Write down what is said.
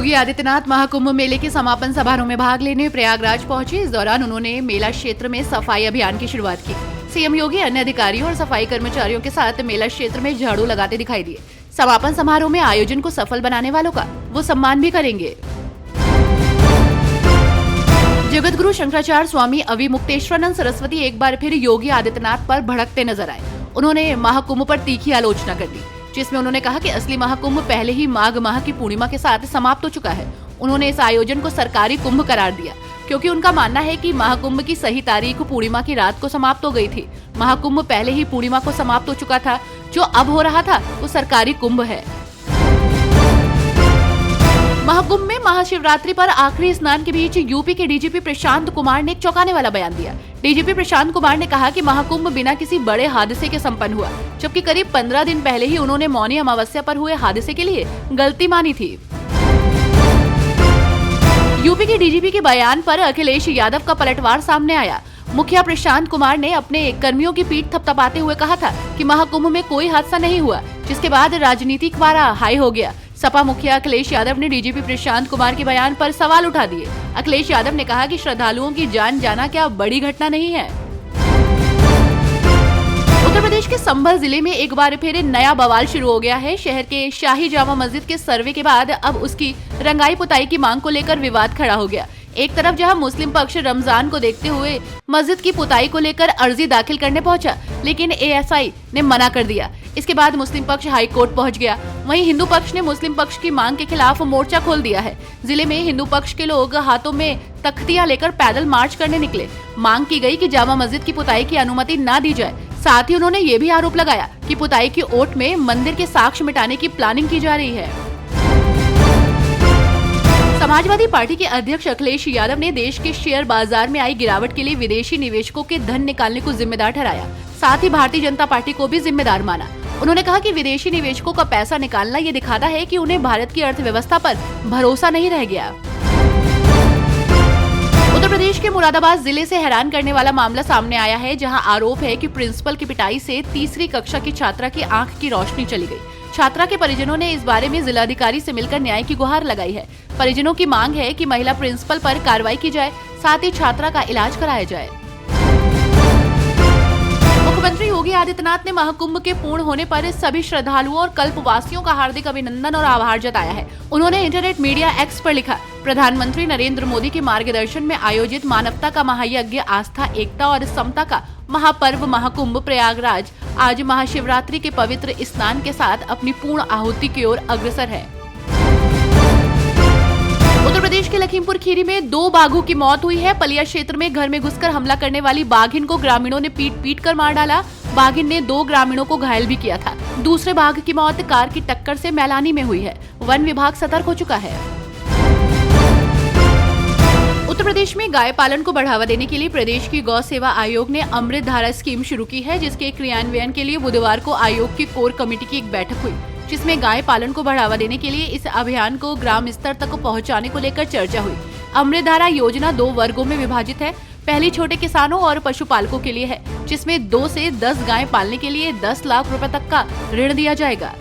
योगी आदित्यनाथ महाकुंभ मेले के समापन समारोह में भाग लेने प्रयागराज पहुंचे। इस दौरान उन्होंने मेला क्षेत्र में सफाई अभियान की शुरुआत की। सीएम योगी अन्य अधिकारियों और सफाई कर्मचारियों के साथ मेला क्षेत्र में झाड़ू लगाते दिखाई दिए। समापन समारोह में आयोजन को सफल बनाने वालों का वो सम्मान भी करेंगे। जगतगुरु शंकराचार्य स्वामी अविमुक्तेश्वरानंद सरस्वती एक बार फिर योगी आदित्यनाथ पर भड़कते नजर आए। उन्होंने महाकुंभ पर तीखी आलोचना कर दी, जिसमें उन्होंने कहा कि असली महाकुंभ पहले ही माघ माह की पूर्णिमा के साथ समाप्त हो चुका है। उन्होंने इस आयोजन को सरकारी कुंभ करार दिया, क्योंकि उनका मानना है कि महाकुंभ की सही तारीख पूर्णिमा की रात को समाप्त हो गई थी। महाकुंभ पहले ही पूर्णिमा को समाप्त हो चुका था। जो अब हो रहा था वो सरकारी कुंभ है। महाकुंभ में महाशिवरात्रि पर आखिरी स्नान के बीच यूपी के डीजीपी प्रशांत कुमार ने एक चौंकाने वाला बयान दिया। डीजीपी प्रशांत कुमार ने कहा कि महाकुंभ बिना किसी बड़े हादसे के संपन्न हुआ, जबकि करीब 15 दिन पहले ही उन्होंने मौनी अमावस्या पर हुए हादसे के लिए गलती मानी थी। यूपी के डीजीपी के बयान पर अखिलेश यादव का पलटवार सामने आया। मुखिया प्रशांत कुमार ने अपने कर्मियों की पीठ थपथपाते हुए कहा था कि महाकुंभ में कोई हादसा नहीं हुआ, जिसके बाद राजनीतिक पारा हाई हो गया। सपा मुखिया अखिलेश यादव ने डीजीपी प्रशांत कुमार के बयान पर सवाल उठा दिए। अखिलेश यादव ने कहा कि श्रद्धालुओं की जान जाना क्या बड़ी घटना नहीं है। उत्तर प्रदेश के संभल जिले में एक बार फिर नया बवाल शुरू हो गया है। शहर के शाही जामा मस्जिद के सर्वे के बाद अब उसकी रंगाई पुताई की मांग को लेकर विवाद खड़ा हो गया। एक तरफ जहां मुस्लिम पक्ष रमजान को देखते हुए मस्जिद की पुताई को लेकर अर्जी दाखिल करने पहुंचा, लेकिन एएसआई ने मना कर दिया। इसके बाद मुस्लिम पक्ष हाई कोर्ट पहुंच गया। वहीं हिंदू पक्ष ने मुस्लिम पक्ष की मांग के खिलाफ मोर्चा खोल दिया है। जिले में हिंदू पक्ष के लोग हाथों में तख्तियां लेकर पैदल मार्च करने निकले। मांग की गई कि जामा मस्जिद की पुताई की अनुमति न दी जाए। साथ ही उन्होंने ये भी आरोप लगाया कि पुताई की ओट में मंदिर के साक्ष्य मिटाने की प्लानिंग की जा रही है। समाजवादी पार्टी के अध्यक्ष अखिलेश यादव ने देश के शेयर बाजार में आई गिरावट के लिए विदेशी निवेशकों के धन निकालने को जिम्मेदार ठहराया। साथ ही भारतीय जनता पार्टी को भी जिम्मेदार माना। उन्होंने कहा कि विदेशी निवेशकों का पैसा निकालना ये दिखाता है कि उन्हें भारत की अर्थव्यवस्था पर भरोसा नहीं रह गया। उत्तर प्रदेश के मुरादाबाद जिले से हैरान करने वाला मामला सामने आया है, जहां आरोप है कि प्रिंसिपल की पिटाई से तीसरी कक्षा की छात्रा की आंख की रोशनी चली गई। छात्रा के परिजनों ने इस बारे में जिलाधिकारी से मिलकर न्याय की गुहार लगाई है। परिजनों की मांग है कि महिला प्रिंसिपल पर कार्रवाई की जाए, साथ ही छात्रा का इलाज कराया जाए। मुख्यमंत्री योगी आदित्यनाथ ने महाकुंभ के पूर्ण होने पर सभी श्रद्धालुओं और कल्पवासियों का हार्दिक अभिनंदन और आभार जताया है। उन्होंने इंटरनेट मीडिया एक्स पर लिखा, प्रधानमंत्री नरेंद्र मोदी के मार्गदर्शन में आयोजित मानवता का महायज्ञ, आस्था, एकता और समता का महापर्व महाकुंभ प्रयागराज आज महाशिवरात्रि के पवित्र स्नान के साथ अपनी पूर्ण आहुति की ओर अग्रसर है। उत्तर प्रदेश के लखीमपुर खीरी में 2 बाघों की मौत हुई है। पलिया क्षेत्र में घर में घुसकर हमला करने वाली बाघिन को ग्रामीणों ने पीट कर मार डाला। बाघिन ने 2 ग्रामीणों को घायल भी किया था। दूसरे बाघ की मौत कार की टक्कर से मैलानी में हुई है। वन विभाग सतर्क हो चुका है। उत्तर प्रदेश में गाय पालन को बढ़ावा देने के लिए प्रदेश की गौ सेवा आयोग ने अमृत धारा स्कीम शुरू की है, जिसके क्रियान्वयन के लिए बुधवार को आयोग की कोर कमेटी की एक बैठक हुई, जिसमें गाय पालन को बढ़ावा देने के लिए इस अभियान को ग्राम स्तर तक पहुंचाने को लेकर चर्चा हुई। अमृत धारा योजना 2 वर्गों में विभाजित है। पहली छोटे किसानों और पशुपालकों के लिए है, जिसमें 2 से 10 गाय पालने के लिए 10 लाख रुपए तक का ऋण दिया जाएगा।